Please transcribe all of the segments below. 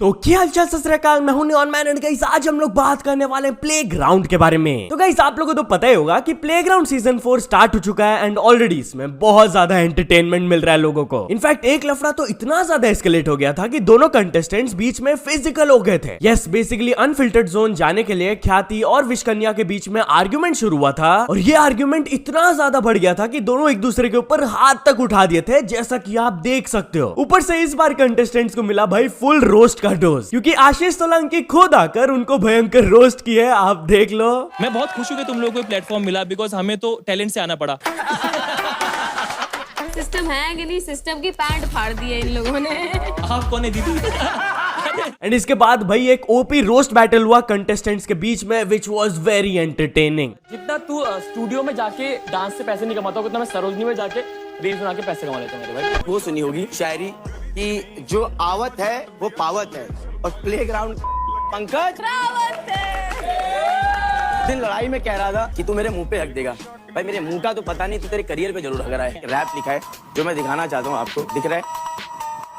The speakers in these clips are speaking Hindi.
तो क्या हालचाल सत श्री अकाल, मैं हूं नियॉन मैन एंड गाइस आज हम लोग बात करने वाले हैं प्लेग्राउंड के बारे में। तो गाइस आप लोगों को तो पता ही होगा कि प्लेग्राउंड सीजन 4 स्टार्ट हो चुका है एंड ऑलरेडी इसमें बहुत ज्यादा एंटरटेनमेंट मिल रहा है लोगों को। इनफैक्ट एक लफड़ा तो इतना ज्यादा एस्केलेट हो गया था कि दोनों कंटेस्टेंट्स बीच में फिजिकल हो गए थे। यस, बेसिकली अनफिल्टर्ड जोन जाने के लिए ख्याति और विशकन्या के बीच में आर्ग्यूमेंट शुरू हुआ था और ये आर्ग्यूमेंट इतना ज्यादा बढ़ गया था कि दोनों एक दूसरे के ऊपर हाथ तक उठा दिए थे, जैसा कि आप देख सकते हो। ऊपर से इस बार कंटेस्टेंट्स को मिला भाई फुल रोस्ट का डोज, क्योंकि आशीष सोलंकी खुद आकर उनको भयंकर रोस्ट किया है। आप देख लो। मैं बहुत खुश हूँ कि तुम लोगों को प्लेटफॉर्म मिला, बिकॉज हमें तो टैलेंट से आना पड़ा। सिस्टम है कि नहीं, सिस्टम की पैंट फाड़ दी है इन लोगों ने। आप कौन है दीदी? एंड इसके बाद भाई एक ओपी रोस्ट बैटल हुआ कंटेस्टेंट्स के बीच में, विच वाज वेरी एंटरटेनिंग। जितना तू स्टूडियो में जाके डांस से पैसे नहीं कमाता, उतना मैं सरोजनी में जाके रील्स बना के पैसे कमा लेता हूँ मेरे भाई। वो सुनी होगी शायरी कि जो आवत है वो पावत है और प्लेग्राउंड पंकज दिन लड़ाई में कह रहा था कि तू मेरे मुंह पे हक देगा। भाई मेरे मुंह का तो पता नहीं, तू तेरे करियर पे जरूर हक रहा है। रैप लिखा है जो मैं दिखाना चाहता हूँ आपको, दिख रहा है।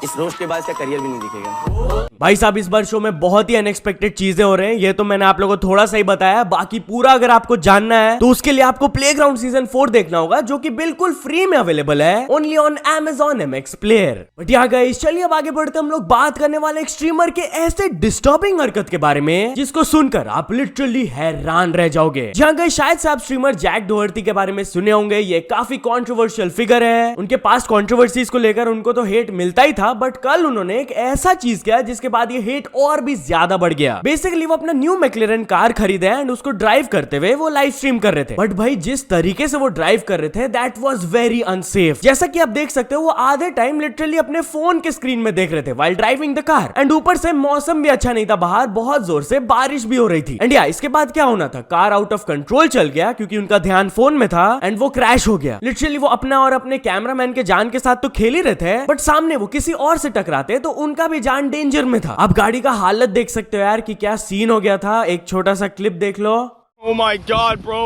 इस रोस्ट के बाद इसका करियर भी नहीं दिखेगा। भाई साहब इस बार शो में बहुत ही अनएक्सपेक्टेड चीजें हो रहे हैं, ये तो मैंने आप लोगों को थोड़ा सा ही बताया। बाकी पूरा अगर आपको जानना है तो उसके लिए आपको प्लेग्राउंड सीजन 4 देखना होगा, जो कि बिल्कुल फ्री में अवेलेबल है only on Amazon MX player. But यहाँ गाइस चलिए अब आगे बढ़ते हम लोग बात करने वाले एक स्ट्रीमर के ऐसे डिस्टर्बिंग हरकत के बारे में जिसको सुनकर आप लिटरली हैरान रह जाओगे। जहाँ गाइस शायद से आप स्ट्रीमर जैक डोहर्टी के बारे में सुने होंगे। ये काफी कॉन्ट्रोवर्शियल फिगर है। उनके पास कॉन्ट्रोवर्सीज को लेकर उनको तो हेट मिलता ही था, बट कल उन्होंने एक ऐसा चीज किया जिसके बाद ये हेट और भी ज्यादा बढ़ गया। बेसिकली वो अपना न्यू मैक्लेरन कार खरीदे एंड उसको ड्राइव करते हुए वो लाइव स्ट्रीम कर रहे थे। बट भाई जिस तरीके से वो ड्राइव कर रहे थे दैट वाज वेरी अनसेफ। जैसा कि आप देख सकते हो वो आधे टाइम लिटरली अपने फोन के स्क्रीन में देख रहे थे while driving the car. And ऊपर से मौसम भी अच्छा नहीं था, बाहर बहुत जोर से बारिश भी हो रही थी। एंड इसके बाद क्या होना था, कार आउट ऑफ कंट्रोल चल गया क्योंकि उनका ध्यान फोन में था एंड वो क्रैश हो गया। लिटरली वो अपना और अपने कैमरामैन के जान के साथ तो खेल ही रहे थे, बट सामने वो किसी और से टकराते तो उनका भी जान डेंजर में था। आप गाड़ी का हालत देख सकते हो यार कि क्या सीन हो गया था। एक छोटा सा क्लिप देख लो। Oh my god, bro.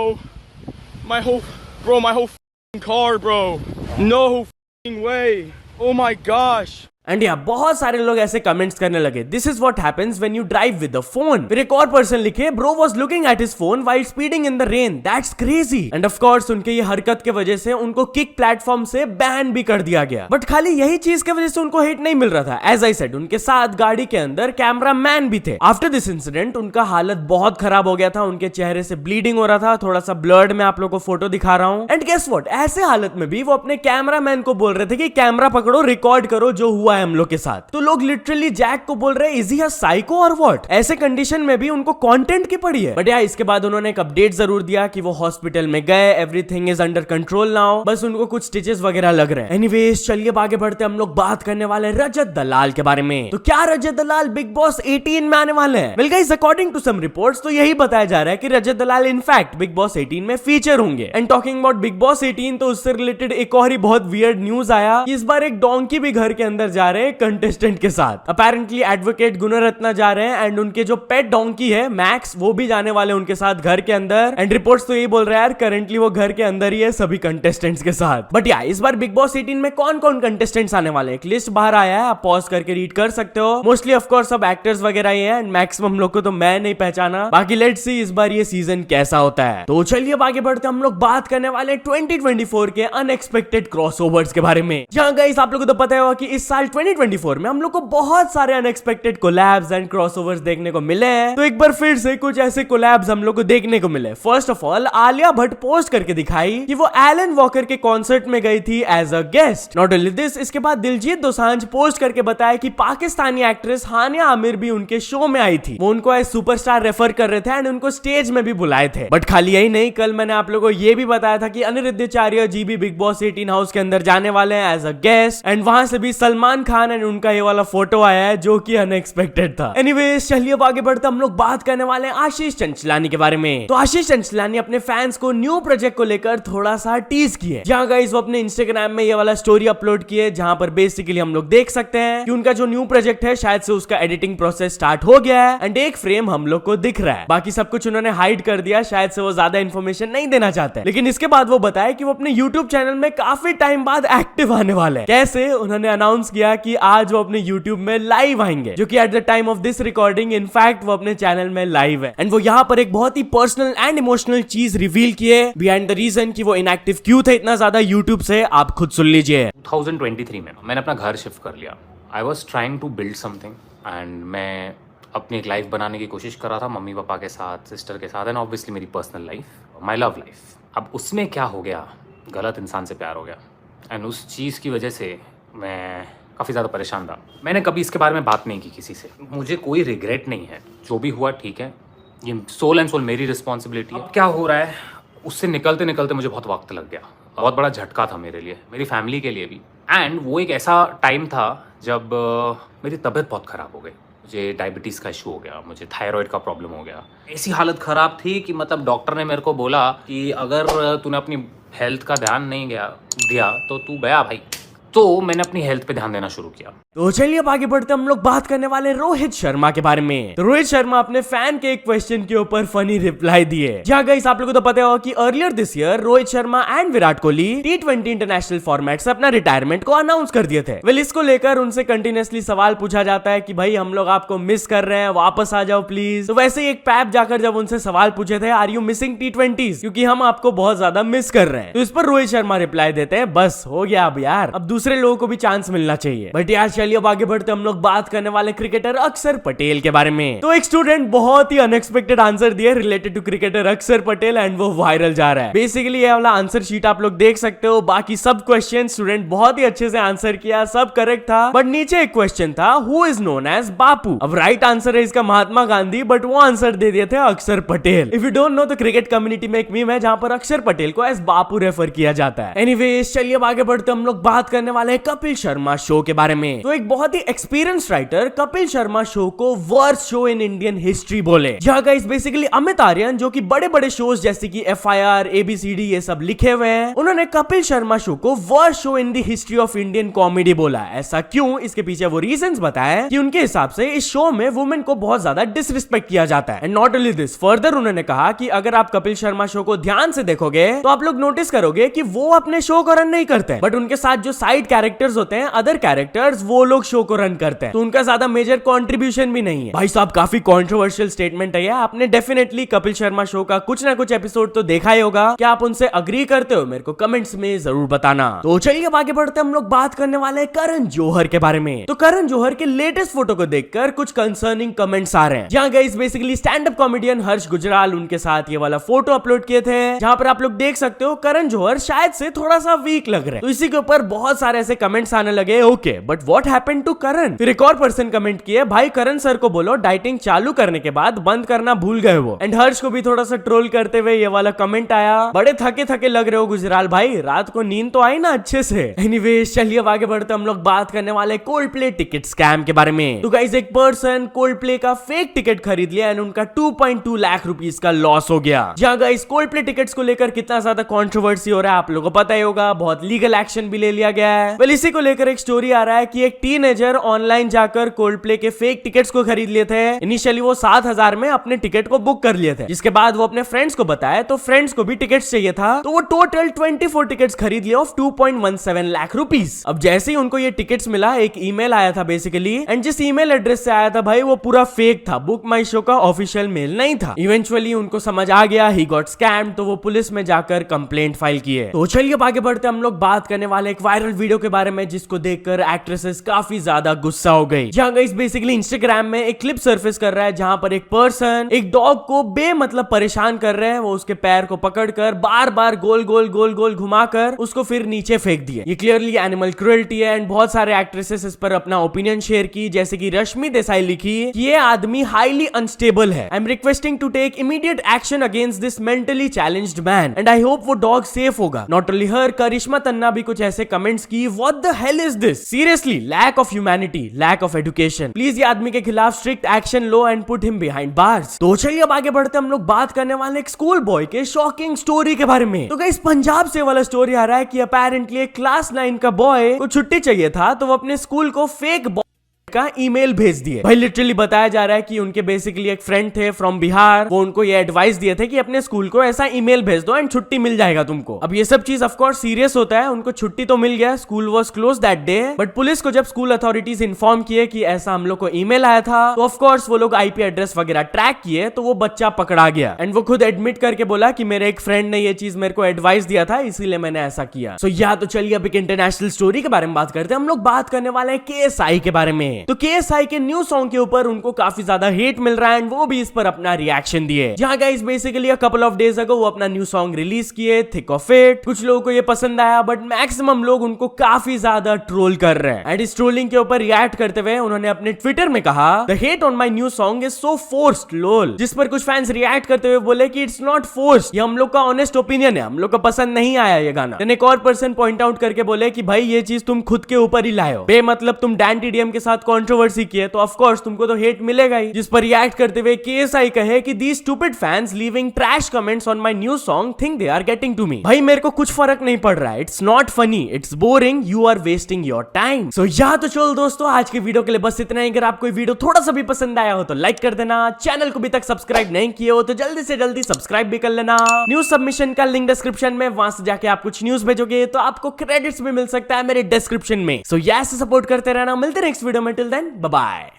My whole car, bro. No way. Oh my gosh. And बहुत सारे लोग ऐसे कमेंट्स करने लगे, this is what happens when you drive with the phone. फिर एक और पर्सन लिखे, bro was looking at his phone while speeding in the rain, that's crazy. End of course उनके ये हरकत के वजह से उनको किक प्लेटफॉर्म से बैन भी कर दिया गया। बट खाली यही चीज की वजह से उनको हेट नहीं मिल रहा था। एज आई सेड उनके साथ गाड़ी के अंदर कैमरा मैन भी थे। आफ्टर दिस इंसिडेंट उनका हालत बहुत खराब हो गया था, उनके चेहरे से ब्लीडिंग हो रहा था, थोड़ा सा ब्लर्ड में आप लोग को फोटो दिखा रहा हूँ। एंड गेस व्हाट, ऐसे हालत में भी वो अपने कैमरा मैन को बोल रहे थे कि कैमरा पकड़ो, रिकॉर्ड करो जो हुआ है हम लोग के साथ। तो लोग लिटरली जैक को बोल रहे हैं इज ही अ साइको और व्हाट। ऐसे कंडीशन में भी उनको कंटेंट की पड़ी है। बट यार इसके बाद उन्होंने एक अपडेट जरूर दिया कि वो हॉस्पिटल में गए, everything is under control now, बस उनको कुछ स्टिचेस वगैरह लग रहे हैं। एनीवेज चलिए आगे बढ़ते हम लोग बात करने वाले रजत दलाल के बारे में। तो क्या रजत दलाल बिग बॉस 18 में आने वाले हैं? Well guys according to some reports तो यही बताया जा रहा है कि Rajat Dalal in fact Bigg Boss 18 में फीचर होंगे। And talking about Bigg Boss 18 तो उससे रिलेटेड एक और ही बहुत वियर्ड न्यूज आया। इस बार एक डोंकी भी घर के अंदर जा रहे हैं कंटेस्टेंट के साथ। अपेरेंटली एडवोकेट गुणरत्ना जा रहे हैं एंड उनके जो पेट डोंकी है मैक्स वो भी जाने वाले उनके साथ घर के अंदर। एंड रिपोर्ट्स तो यही बोल रहे हैं यार करंटली वो घर के अंदर ही है सभी कंटेस्टेंट्स के साथ। बट यार इस बार बिग बॉस 18 में कौन कौन कंटेस्टेंट्स आने वाले हैं, एक लिस्ट बाहर आया है, आप पॉज करके रीड कर सकते हो। मोस्टली ऑफ कोर्स सब एक्टर्स वगैरह ही हैं एंड मैक्सिमम लोग को तो मैं नहीं पहचाना। बाकी लेट्स सी इस बार ये सीजन कैसा होता है। तो चलिए अब आगे बढ़ते हम लोग बात करने वाले 2024 के अनएक्सपेक्टेड क्रॉसओवर्स के बारे में। जहां गाइस आप लोगों को तो पता होगा कि इस साल 2024 में हम लोग को बहुत सारे अनएक्सपेक्टेड कोलैब्स एंड क्रॉसओवर्स देखने को मिले हैं। तो एक बार फिर से कुछ ऐसे कोलैब्स हम लोग को देखने को मिले। First of all Alia Bhatt post करके दिखाई कि वो एलन वॉकर के कॉन्सर्ट में गई थी as a guest. Not only this, इसके बाद दिलजीत दोसांझ पोस्ट करके बताया कि पाकिस्तानी एक्ट्रेस हानिया आमिर भी उनके शो में आई थी। वो उनको एज सुपरस्टार रेफर कर रहे थे एंड उनको स्टेज में भी बुलाए थे। बट खाली यही नहीं, कल मैंने आप लोगों को ये भी बताया था कि अनिरुद्ध चार्य जी भी बिग बॉस 18 हाउस के अंदर जाने वाले हैं एज अ गेस्ट। एंड वहां से भी सलमान खान एंड उनका ये वाला फोटो आया है जो कि अनएक्सपेक्टेड था। एनीवेज चलिए अब आगे बढ़ते हम लोग बात करने वाले हैं आशीष चंचलानी के बारे में। तो आशीष चंचलानी अपने फैंस को न्यू प्रोजेक्ट को लेकर थोड़ा सा टीज किए। जहां गाइस वो अपने इंस्टाग्राम में ये वाला स्टोरी अपलोड किए जहां पर बेसिकली हम लोग देख सकते हैं कि उनका जो न्यू प्रोजेक्ट है शायद से उसका एडिटिंग प्रोसेस स्टार्ट हो गया है एंड एक फ्रेम हम लोग को दिख रहा है। बाकी सब कुछ उन्होंने हाइड कर दिया, शायद से वो ज्यादा इन्फॉर्मेशन नहीं देना चाहते। लेकिन इसके बाद वो बताया कि वो अपने यूट्यूब चैनल में काफी टाइम बाद एक्टिव आने वाले हैं। कैसे, उन्होंने अनाउंस किया गया कि आज वो अपने YouTube में लाइव आएंगे, जो कि at the time of this recording in fact वो अपने चैनल में लाइव है। एंड वो यहाँ पर एक बहुत ही पर्सनल एंड इमोशनल चीज रिवील किए बिहाइंड द रीजन कि वो इनएक्टिव क्यों थे इतना ज्यादा YouTube से। आप खुद सुन लीजिए। 2023 में मैंने अपना घर शिफ्ट कर लिया। I was trying to build something and मैं अपनी एक लाइफ बनाने की कोशिश कर रहा था, मम्मी पापा के साथ, सिस्टर के साथ, एंड ऑब्वियसली मेरी personal life, my love life. अब उसमें क्या हो गया, गलत इंसान से प्यार हो गया एंड उस चीज़ की वजह से मैं काफ़ी ज़्यादा परेशान था। मैंने कभी इसके बारे में बात नहीं की किसी से। मुझे कोई रिग्रेट नहीं है, जो भी हुआ ठीक है, ये सोल एंड सोल मेरी रिस्पॉन्सिबिलिटी है। क्या हो रहा है उससे निकलते निकलते मुझे बहुत वक्त लग गया। बहुत बड़ा झटका था मेरे लिए, मेरी फैमिली के लिए भी। एंड वो एक ऐसा टाइम था जब मेरी तबीयत बहुत ख़राब हो गई। मुझे डायबिटीज़ का इशू हो गया, मुझे थायराइड का प्रॉब्लम हो गया। ऐसी हालत ख़राब थी कि मतलब डॉक्टर ने मेरे को बोला कि अगर तूने अपनी हेल्थ का ध्यान नहीं दिया तो तू गया भाई। तो मैंने अपनी हेल्थ पे ध्यान देना शुरू किया। तो चलिए अब आगे बढ़ते हम लोग बात करने वाले रोहित शर्मा के बारे में। तो रोहित शर्मा अपने फैन के एक क्वेश्चन के ऊपर फनी रिप्लाई दिए। जहाँ गाइस आप लोगों को तो पता होगा कि earlier this year Rohit Sharma and Virat Kohli T20 international format से अपना रिटायरमेंट को अनाउंस कर दिए थे। वेल इसको लेकर उनसे कंटिन्यूअसली सवाल पूछा जाता है कि भाई हम लोग आपको मिस कर रहे हैं, वापस आ जाओ प्लीज। तो वैसे ही एक पैप जाकर जब उनसे सवाल पूछे थे आर यू मिसिंग T20s, क्योंकि हम आपको बहुत ज्यादा मिस कर रहे हैं। तो इस पर रोहित शर्मा रिप्लाई देते हैं बस हो गया अब यार, अब दूसरे लोगों को भी चांस मिलना चाहिए। बट यार चलिए अब आगे बढ़ते हम लोग बात करने वाले क्रिकेटर अक्षर पटेल के बारे में। तो एक स्टूडेंट बहुत ही अनएक्सपेक्टेड आंसर दिए रिलेटेड टू क्रिकेटर अक्षर पटेल एंड वो वायरल जा रहा है। बेसिकली ये वाला आंसर शीट आप लोग देख सकते हो। बाकी सब क्वेश्चन स्टूडेंट बहुत ही अच्छे से आंसर किया, सब करेक्ट था। बट नीचे एक क्वेश्चन था हु इज नोन एज बापू। अब राइट आंसर है इसका महात्मा गांधी, बट वो आंसर दे दिए थे अक्षर Patel. If you don't know तो क्रिकेट कम्युनिटी में एक मीम है जहां पर अक्षर पटेल को एज बापू रेफर किया जाता है। एनीवेज चलिए अब आगे बढ़ते हम लोग बात करने वाले हैं कपिल शर्मा शो के बारे में। तो एक बहुत ही experience writer Kapil Sharma show को worst show in Indian history बोले। जहाँ गाइस बेसिकली अमित आर्यन जो कि बड़े बड़े शोज जैसे कि FIR, ABCD ये सब लिखे हुए हैं, उन्होंने कपिल शर्मा शो को worst show in the history of Indian comedy बोला। ऐसा क्यों, इसके पीछे वो रीजंस बताए कि उनके हिसाब से इस शो में वुमेन को बहुत ज्यादा डिसरिस्पेक्ट किया जाता है। And not only this, further उन्होंने कहा कि अगर आप कपिल शर्मा शो को ध्यान से देखोगे तो आप लोग नोटिस करोगे कि वो अपने शो को रन नहीं करते, बट उनके साथ जो साइड कैरेक्टर्स होते हैं, अदर कैरेक्टर्स, वो लोग शो को रन करते हैं। तो उनका ज्यादा मेजर कंट्रीब्यूशन भी नहीं है। भाई साहब काफी कंट्रोवर्शियल स्टेटमेंट है ये। आपने डेफिनेटली कपिल शर्मा शो का कुछ ना कुछ एपिसोड तो देखा ही होगा। क्या आप उनसे अग्री करते हो? मेरे को कमेंट्स में जरूर बताना। तो चलिए अब आगे बढ़ते हम लोग बात करने वाले हैं करण जौहर के बारे में। तो करण जौहर के लेटेस्ट फोटो को देखकर कुछ कंसर्निंग कमेंट्स आ रहे हैं। जहां guys basically stand up comedian Harsh Gujral उनके साथ ये वाला फोटो अपलोड किए थे, जहां पर आप लोग देख सकते हो करण जौहर शायद से थोड़ा सा वीक लग रहे हैं। तो इसी के ऊपर बहुत सारे ऐसे कमेंट्स आने लगे, okay but what happened to Karan. फिर एक और पर्सन कमेंट किए, भाई करण सर को बोलो डाइटिंग चालू करने के बाद बंद करना भूल गए वो। एंड हर्ष को भी थोड़ा सा ट्रोल करते हुए ये वाला कमेंट आया, बड़े थके थके लग रहे हो गुजराल भाई, रात को नींद तो आई ना अच्छे से। एनीवेज चलिए अब आगे बढ़ते हम लोग बात करने वाले कोल्ड प्ले टिकट स्कैम के बारे में। तो गाइस एक पर्सन कोल्ड प्ले का फेक टिकट खरीद लिया एंड उनका 2.2 लाख रुपीस का लॉस हो गया। जहां गाइस कोल्ड प्ले टिकट्स को लेकर कितना ज्यादा कंट्रोवर्सी हो रहा है आप लोगों को पता ही होगा, बहुत लीगल एक्शन भी ले लिया गया है। वेल इसी को लेकर एक स्टोरी आ रहा है कि एक टीनेजर ऑनलाइन जाकर कोल्ड प्ले के फेक टिकट्स को खरीद लिए थे। इनिशियली वो 7,000 में अपने टिकट को बुक कर लिए थे, जिसके बाद वो अपने फ्रेंड्स को बताया तो फ्रेंड्स को भी टिकट्स चाहिए था, तो वो टोटल 24 टिकट्स खरीद लिए ऑफ 2.17 लाख रुपीस। अब जैसे ही उनको ये टिकट्स मिला, एक ईमेल आया था बेसिकली, एंड जिस ईमेल एड्रेस से आया था भाई वो पूरा फेक था, बुक माई शो का ऑफिशियल मेल नहीं था। इवेंचुअली उनको समझ आ गया ही गॉट स्कैम्ड, तो वो पुलिस में जाकर कंप्लेंट फाइल किए। तो चलिए अब आगे बढ़ते हम लोग बात करने वाले एक वायरल वीडियो के बारे में, जिसको देखकर एक्ट्रेसेस काफी ज्यादा गुस्सा हो गई। जहां गाइस बेसिकली इंस्टाग्राम में एक क्लिप सरफेस कर रहा है जहां पर एक पर्सन एक डॉग को बेमतलब परेशान कर रहे हैं। वो उसके पैर को पकड़कर बार बार गोल गोल गोल गोल घुमाकर उसको फिर नीचे फेंक दिए। ये क्लियरली एनिमल क्रुएल्टी है। एंड बहुत सारे एक्ट्रेसेस इस पर अपना ओपिनियन शेयर की, जैसे कि रश्मि देसाई लिखी कि ये आदमी हाईली अनस्टेबल है। I am requesting to take immediate action against this mentally challenged man and I hope वो डॉग सेफ होगा। Not only her, Karishma Tanna भी कुछ ऐसे कमेंट्स की, what the hell is this, seriously lack of humanity, lack of education, please ये आदमी के खिलाफ स्ट्रिक्ट एक्शन लो and put him behind bars. तो चलिए अब आगे बढ़ते हम लोग बात करने वाले एक स्कूल बॉय के शॉकिंग स्टोरी के बारे में। तो गाइस पंजाब से वाला स्टोरी आ रहा है कि अपेरेंटली एक क्लास 9 का बॉय को छुट्टी चाहिए था, तो वो अपने स्कूल को फेक का ईमेल भेज दिए। भाई लिटरली बताया जा रहा है कि उनके बेसिकली एक फ्रेंड थे फ्रॉम बिहार, वो उनको ये एडवाइस दिए थे कि अपने स्कूल को ऐसा ईमेल भेज दो एंड छुट्टी मिल जाएगा तुमको। अब ये सब चीज ऑफ कोर्स सीरियस होता है, उनको छुट्टी तो मिल गया, school was close that day, but police को जब स्कूल अथॉरिटीज इन्फॉर्म किए कि ऐसा हम लोग को ईमेल आया था, तो ऑफ कोर्स वो लोग आईपी एड्रेस वगैरह ट्रैक किए, तो वो बच्चा पकड़ा गया एंड वो खुद एडमिट करके बोला कि मेरे एक फ्रेंड ने ये चीज मेरे को एडवाइस दिया था, इसीलिए मैंने ऐसा किया। सो या तो चलिए अब एक इंटरनेशनल स्टोरी के बारे में बात करते हैं। हम लोग बात करने वाले हैं KSI के बारे में। तो KSI के न्यू सॉन्ग के ऊपर उनको काफी ज्यादा हेट मिल रहा है एंड वो भी इस पर अपना रिएक्शन दिए। जहां guys basically a couple of days ago वो अपना न्यू सॉन्ग रिलीज किए, थिक ऑफ इट। कुछ लोगों को ये पसंद आया, बट मैक्सिमम लोग उनको काफी ज्यादा ट्रोल कर रहे हैं एंड इस ट्रोलिंग के ऊपर रिएक्ट करते हुए उन्होंने अपने ट्विटर में कहा, the hate on my new song is so forced lol. जिस पर कुछ फैंस रिएक्ट करते हुए बोले कि इट्स नॉट फोर्स्ड, ये हम लोग का ऑनेस्ट ओपिनियन है, हम लोग को पसंद नहीं आया ये गाना। एक और पर्सन पॉइंट आउट करके बोले कि भाई ये चीज तुम खुद के ऊपर ही लाए हो, बेमतलब तुम डैन TDM के साथ कंट्रोवर्सी किए तो ऑफ कोर्स तुमको तो हेट मिलेगा ही। जिस पर रिएक्ट करते हुए KSI कहे कि these stupid fans leaving trash comments on my new song think they are getting to me। भाई मेरे को कुछ फर्क नहीं पड़ रहा है, it's not funny, it's boring, you are wasting your time। So या तो चलो दोस्तों आज के वीडियो के लिए बस इतना ही। अगर आपको ये वीडियो थोड़ा सा भी पसंद आया हो तो लाइक कर देना, चैनल को अभी तक सब्सक्राइब नहीं किए हो तो जल्दी से जल्दी सब्सक्राइब भी कर लेना। न्यूज सबमिशन का लिंक डिस्क्रिप्शन में, वहां से जाके आप कुछ न्यूज भेजोगे तो आपको क्रेडिट्स भी मिल सकता है मेरे डिस्क्रिप्शन में। सो ऐसे सपोर्ट करते रहना, मिलते हैं नेक्स्ट वीडियो में, टिल देन बाय बाय।